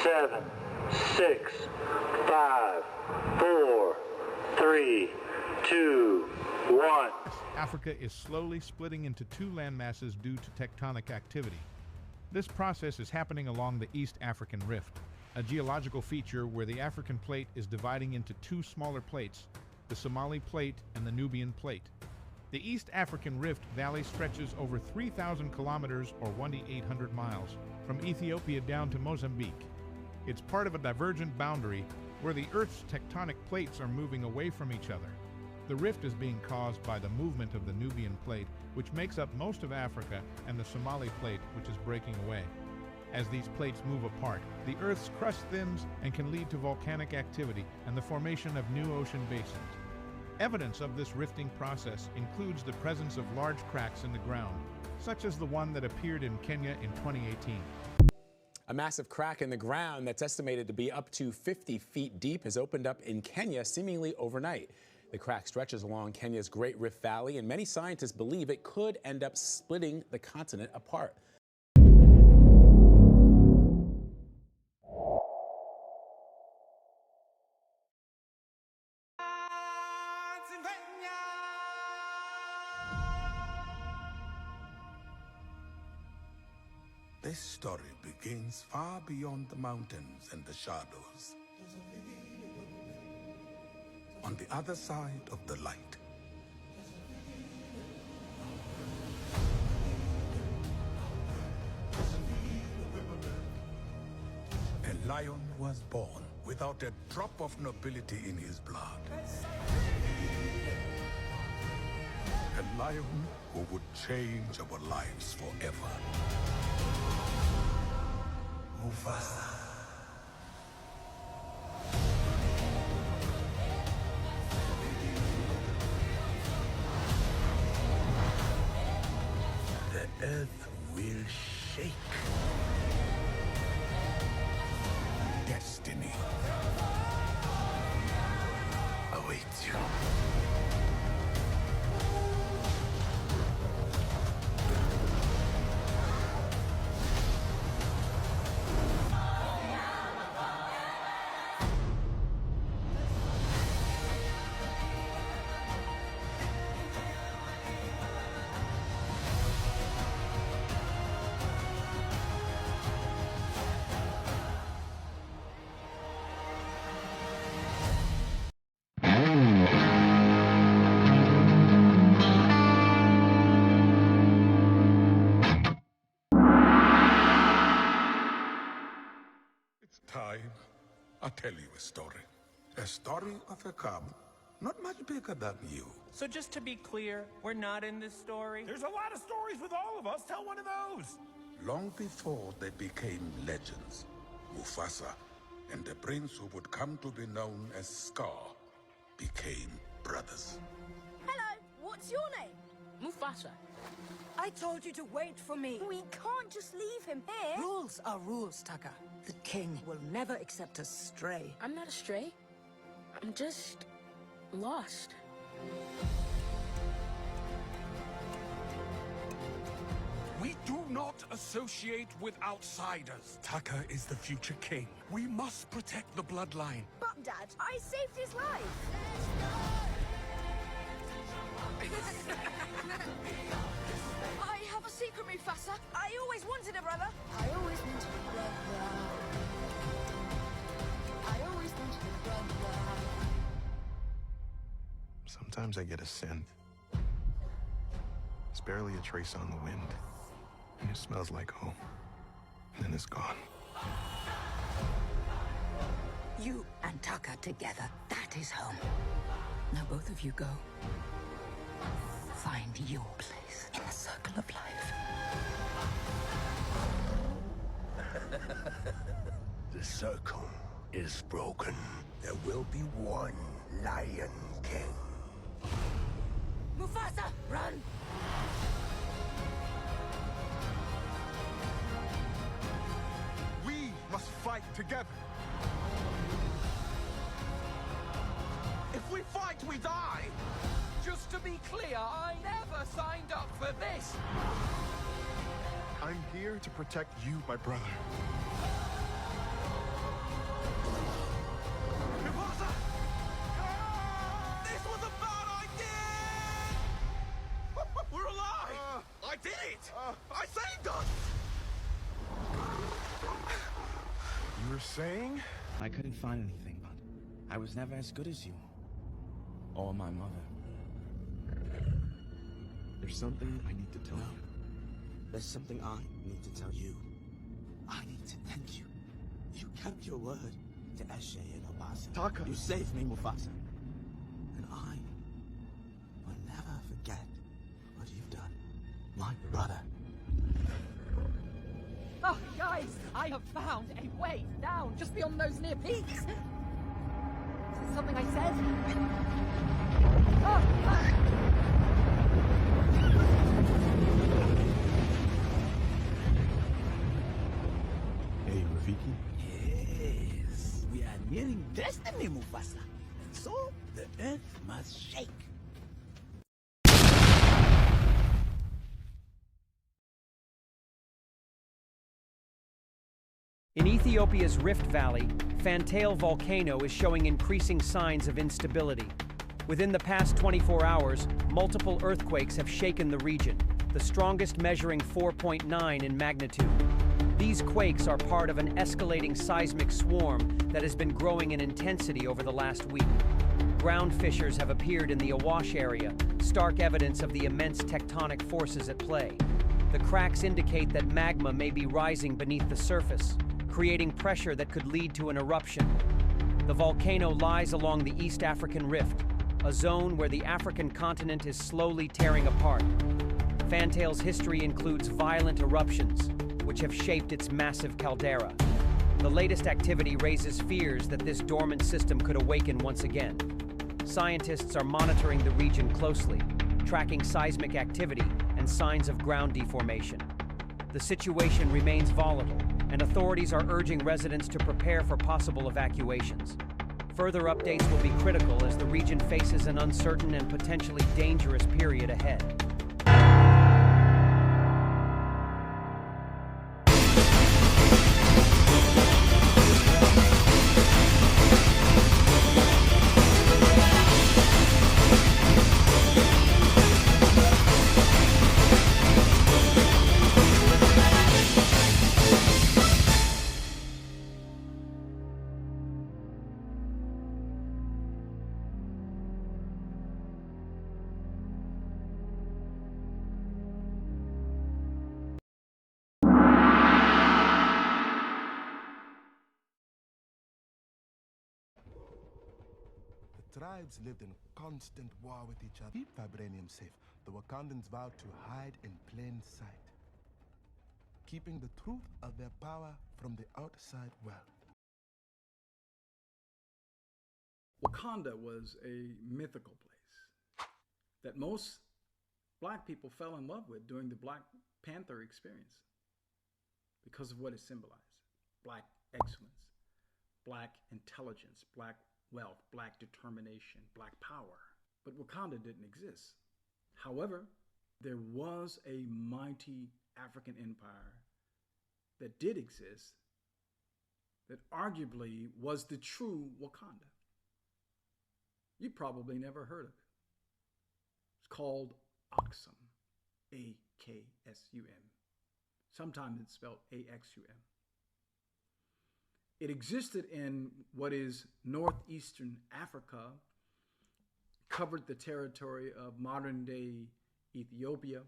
7, 6, 5, 4, 3, 2, 1. Africa is slowly splitting into two landmasses due to tectonic activity. This process is happening along the East African Rift, a geological feature where the African plate is dividing into two smaller plates, the Somali Plate and the Nubian Plate. The East African Rift Valley stretches over 3,000 kilometers or 1,800 miles from Ethiopia down to Mozambique. It's part of a divergent boundary where the Earth's tectonic plates are moving away from each other. The rift is being caused by the movement of the Nubian Plate, which makes up most of Africa, and the Somali Plate, which is breaking away. As these plates move apart, the Earth's crust thins and can lead to volcanic activity and the formation of new ocean basins. Evidence of this rifting process includes the presence of large cracks in the ground, such as the one that appeared in Kenya in 2018. A massive crack in the ground that's estimated to be up to 50 feet deep has opened up in Kenya seemingly overnight. The crack stretches along Kenya's Great Rift Valley, and many scientists believe it could end up splitting the continent apart. This story begins far beyond the mountains and the shadows. On the other side of the light. A lion was born without a drop of nobility in his blood. A lion who would change our lives forever. Mufasa. The earth will shake. Destiny awaits you. Time, I'll tell you a story. A story of a cub, not much bigger than you. So just to be clear, we're not in this story? There's a lot of stories with all of us. Tell one of those. Long before they became legends, Mufasa and the prince who would come to be known as Scar became brothers. Hello, what's your name? Mufasa. I told you to wait for me. We can't just leave him here. Rules are rules, Taka. The king will never accept a stray. I'm not a stray. I'm just lost. We do not associate with outsiders. Taka is the future king. We must protect the bloodline. But, Dad, I saved his life. I have a secret, Mufasa. I always wanted a brother. I always wanted a brother. I always wanted a brother. Sometimes I get a scent. It's barely a trace on the wind. And it smells like home. And then it's gone. You and Taka together, that is home. Now both of you go. Find your place in the circle of life. The circle is broken. There will be one Lion King. Mufasa, run! We must fight together. If we fight, we die. Just to be clear, I never signed up for this. I'm here to protect you, my brother. it! I saved us! You were saying? I couldn't find anything, but I was never as good as you. Or my mother. There's something I need to tell you. There's something I need to tell you. I need to thank you. You kept your word to Eshe and Mufasa. Taka. You saved me, Mufasa. And I will never forget what you've done. My brother. Oh, guys, I have found a way down just beyond those near peaks. Is it something I said? Hey, Rafiki. Yes, we are nearing destiny, Mufasa. And so, the earth must shake. In Ethiopia's Rift Valley, Fantail volcano is showing increasing signs of instability. Within the past 24 hours, multiple earthquakes have shaken the region, the strongest measuring 4.9 in magnitude. These quakes are part of an escalating seismic swarm that has been growing in intensity over the last week. Ground fissures have appeared in the Awash area, stark evidence of the immense tectonic forces at play. The cracks indicate that magma may be rising beneath the surface, creating pressure that could lead to an eruption. The volcano lies along the East African Rift, a zone where the African continent is slowly tearing apart. Fantail's history includes violent eruptions, which have shaped its massive caldera. The latest activity raises fears that this dormant system could awaken once again. Scientists are monitoring the region closely, tracking seismic activity and signs of ground deformation. The situation remains volatile, and authorities are urging residents to prepare for possible evacuations. Further updates will be critical as the region faces an uncertain and potentially dangerous period ahead. The tribes lived in constant war with each other. Keep Vibranium safe. The Wakandans vowed to hide in plain sight, keeping the truth of their power from the outside world. Wakanda was a mythical place that most black people fell in love with during the Black Panther experience because of what it symbolized. Black excellence, black intelligence, black wealth, black determination, black power. But Wakanda didn't exist. However, there was a mighty African empire that did exist that arguably was the true Wakanda. You probably never heard of it. It's called Axum, A-K-S-U-M. Sometimes it's spelled A-X-U-M. It existed in what is northeastern Africa, covered the territory of modern-day Ethiopia,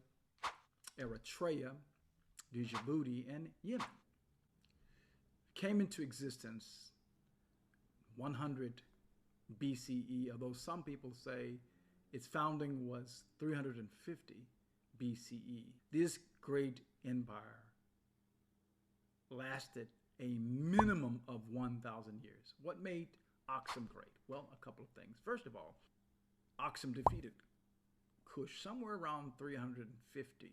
Eritrea, Djibouti, and Yemen. It came into existence 100 BCE, although some people say its founding was 350 BCE. This great empire lasted a minimum of 1,000 years. What made Axum great? Well, a couple of things. First of all, Axum defeated Kush somewhere around 350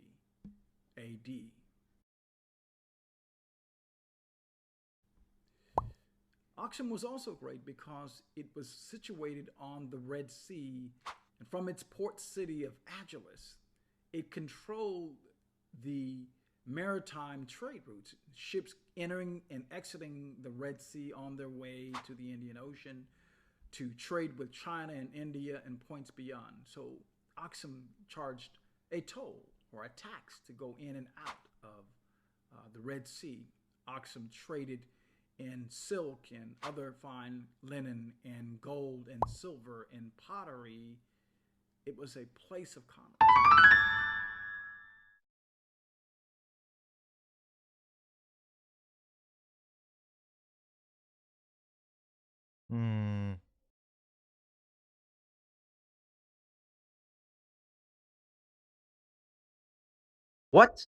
AD. Axum was also great because it was situated on the Red Sea, and from its port city of Agilis, it controlled the maritime trade routes, ships entering and exiting the Red Sea on their way to the Indian Ocean to trade with China and India and points beyond. So Axum charged a toll or a tax to go in and out of the Red Sea. Aksum traded in silk and other fine linen and gold and silver and pottery. It was a place of commerce. What?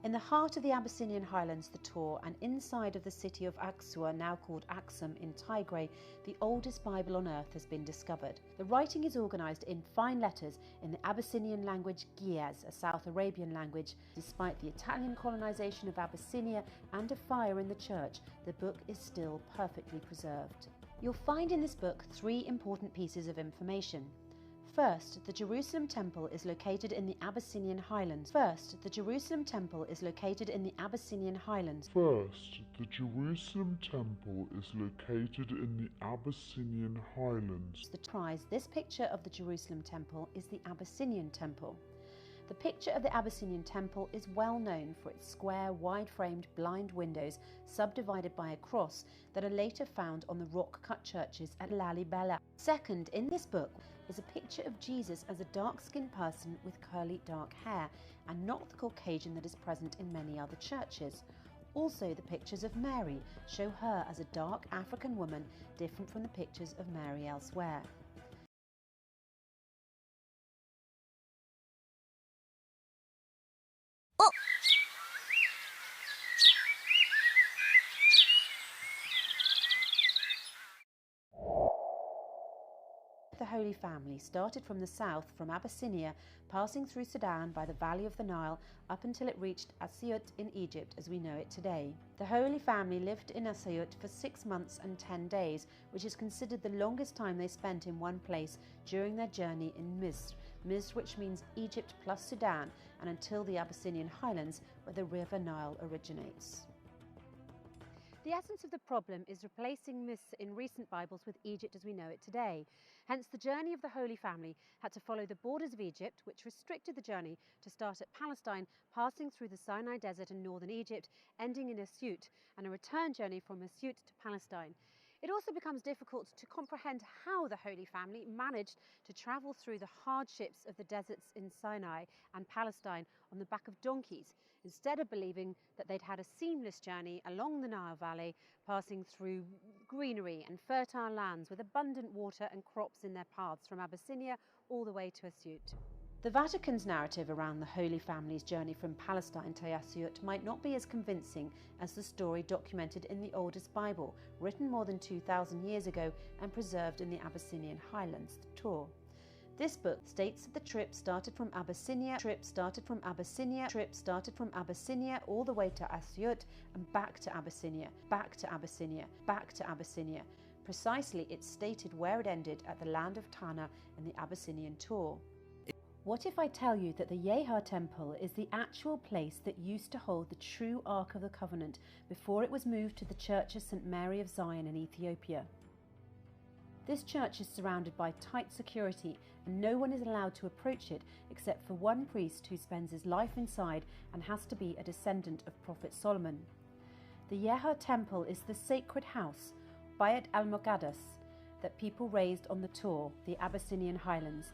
In the heart of the Abyssinian highlands, the Tor, and inside of the city of Aksum, now called Aksum in Tigray, the oldest Bible on earth has been discovered. The writing is organized in fine letters in the Abyssinian language Ge'ez, a South Arabian language. Despite the Italian colonization of Abyssinia and a fire in the church, the book is still perfectly preserved. You'll find in this book 3 important pieces of information. First, the Jerusalem Temple is located in the Abyssinian highlands. The Jerusalem Temple is located in the Abyssinian highlands. The prize, this picture of the Jerusalem Temple is the Abyssinian Temple. The picture of the Abyssinian Temple is well known for its square, wide-framed, blind windows subdivided by a cross that are later found on the rock-cut churches at Lalibela. Second, in this book is a picture of Jesus as a dark-skinned person with curly dark hair, and not the Caucasian that is present in many other churches. Also, the pictures of Mary show her as a dark African woman, different from the pictures of Mary elsewhere. The Holy Family started from the south, from Abyssinia, passing through Sudan by the valley of the Nile up until it reached Asyut in Egypt as we know it today. The Holy Family lived in Asyut for 6 months and 10 days, which is considered the longest time they spent in one place during their journey in Misr, which means Egypt plus Sudan, and until the Abyssinian highlands where the river Nile originates. The essence of the problem is replacing Misr in recent Bibles with Egypt as we know it today. Hence, the journey of the Holy Family had to follow the borders of Egypt, which restricted the journey to start at Palestine, passing through the Sinai Desert and northern Egypt, ending in Asyut, and a return journey from Asyut to Palestine. It also becomes difficult to comprehend how the Holy Family managed to travel through the hardships of the deserts in Sinai and Palestine on the back of donkeys, instead of believing that they'd had a seamless journey along the Nile Valley, passing through greenery and fertile lands with abundant water and crops in their paths from Abyssinia all the way to Asyut. The Vatican's narrative around the Holy Family's journey from Palestine to Asyut might not be as convincing as the story documented in the oldest Bible, written more than 2,000 years ago and preserved in the Abyssinian highlands, the Tor. This book states that the trip started from Abyssinia all the way to Asyut and back to Abyssinia, back to Abyssinia, back to Abyssinia. Precisely, it stated where it ended at the land of Tana in the Abyssinian Tor. What if I tell you that the Yeha Temple is the actual place that used to hold the true Ark of the Covenant before it was moved to the Church of St. Mary of Zion in Ethiopia? This church is surrounded by tight security and no one is allowed to approach it except for one priest who spends his life inside and has to be a descendant of Prophet Solomon. The Yeha Temple is the sacred house, Bayt al-Muqaddas, that people raised on the Tor, the Abyssinian highlands,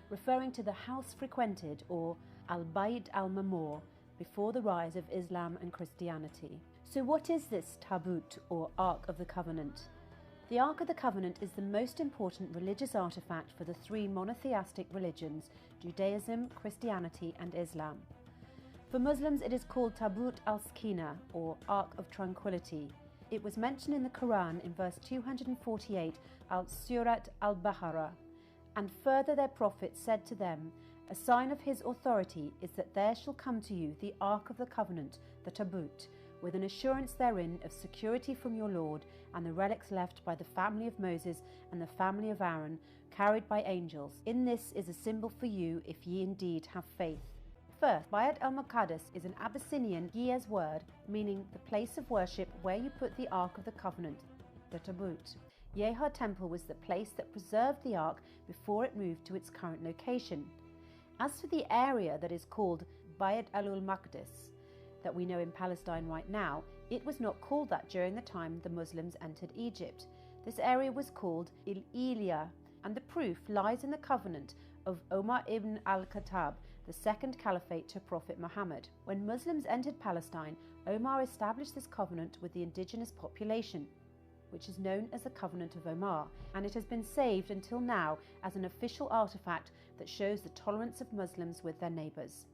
referring to the house frequented, or al-Bayt al-Mamur, before the rise of Islam and Christianity. So what is this Tabut, or Ark of the Covenant? The Ark of the Covenant is the most important religious artifact for the 3 monotheistic religions, Judaism, Christianity and Islam. For Muslims it is called Tabut al-Sakina, or Ark of Tranquility. It was mentioned in the Quran in verse 248 al-Surat al-Baqarah. And further their prophet said to them, a sign of his authority is that there shall come to you the Ark of the Covenant, the Tabut, with an assurance therein of security from your Lord, and the relics left by the family of Moses and the family of Aaron, carried by angels. In this is a symbol for you if ye indeed have faith. First, Bayat al-Maqdis is an Abyssinian Ge'ez word meaning the place of worship where you put the Ark of the Covenant, the Tabut. Yeha Temple was the place that preserved the Ark before it moved to its current location. As for the area that is called Bayat al-Maqdis, that we know in Palestine right now, it was not called that during the time the Muslims entered Egypt. This area was called Il-Iliya, and the proof lies in the covenant of Omar ibn al-Khattab, the second caliphate to Prophet Muhammad. When Muslims entered Palestine, Omar established this covenant with the indigenous population, which is known as the Covenant of Omar, and it has been saved until now as an official artifact that shows the tolerance of Muslims with their neighbours.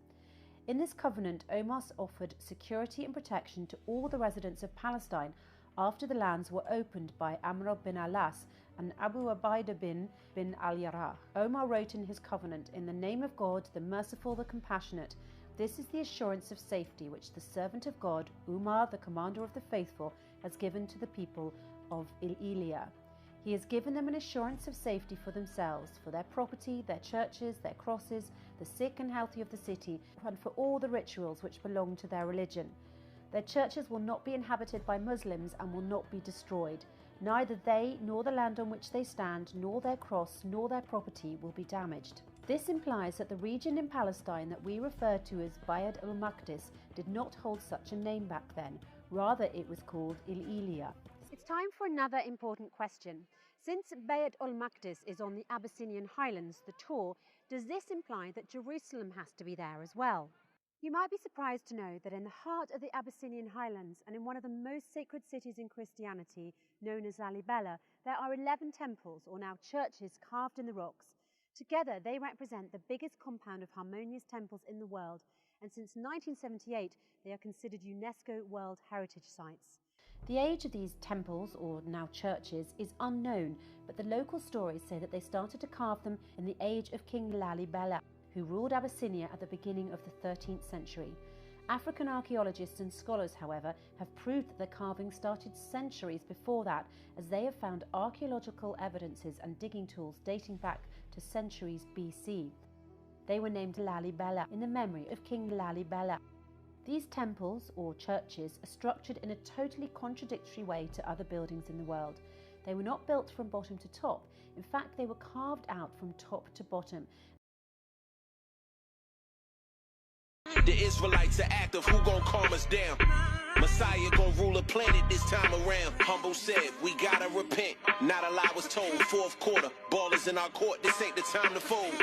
In this covenant, Omar offered security and protection to all the residents of Palestine after the lands were opened by Amr bin al-As and Abu Ubaidah bin al-Jarrah. Omar wrote in his covenant, "In the name of God, the merciful, the compassionate, this is the assurance of safety which the servant of God, Umar, the commander of the faithful, has given to the people of Il-Iliya. He has given them an assurance of safety for themselves, for their property, their churches, their crosses, the sick and healthy of the city, and for all the rituals which belong to their religion. Their churches will not be inhabited by Muslims and will not be destroyed. Neither they, nor the land on which they stand, nor their cross, nor their property will be damaged." This implies that the region in Palestine that we refer to as Bayat al-Maqdis did not hold such a name back then. Rather, it was called Il-Iliya. It's time for another important question. Since Bayat al-Maqdis is on the Abyssinian highlands, the Tor, does this imply that Jerusalem has to be there as well? You might be surprised to know that in the heart of the Abyssinian highlands and in one of the most sacred cities in Christianity, known as Lalibela, there are 11 temples, or now churches, carved in the rocks. Together, they represent the biggest compound of harmonious temples in the world, and since 1978, they are considered UNESCO World Heritage Sites. The age of these temples, or now churches, is unknown, but the local stories say that they started to carve them in the age of King Lalibela, who ruled Abyssinia at the beginning of the 13th century. African archaeologists and scholars, however, have proved that the carving started centuries before that, as they have found archaeological evidences and digging tools dating back to centuries BC. They were named Lalibela in the memory of King Lalibela. These temples, or churches, are structured in a totally contradictory way to other buildings in the world. They were not built from bottom to top. In fact, they were carved out from top to bottom. The Israelites are active, who gon' calm us down? Messiah gon' rule a planet this time around. Humble said, we gotta repent. Not a lie was told, fourth quarter. Ballers in our court, this ain't the time to fold.